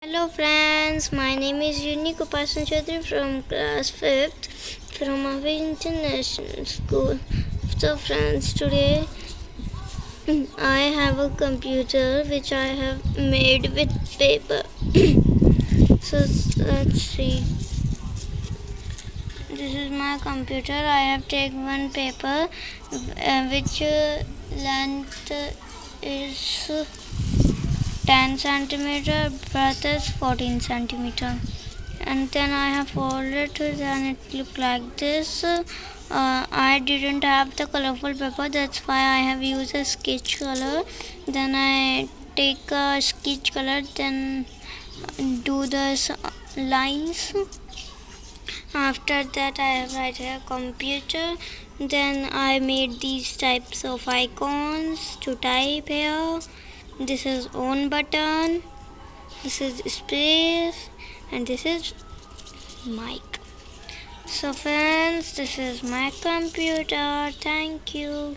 Hello friends, my name is Unique Upasana Chaudhary from class 5th from our international school. So friends, today I have a computer which I have made with paper. So let's see. This is my computer. I have taken one paper which length is 10 centimeter, breadth is 14 centimeter, and then I have folded it and it look like this. I didn't have the colorful paper, that's why I have used a sketch color. Then I take a sketch color, then do the lines. After that I write a computer. Then I made these types of icons to type here. This is on button, this is space, and this is mic. So friends, this is my computer. Thank you.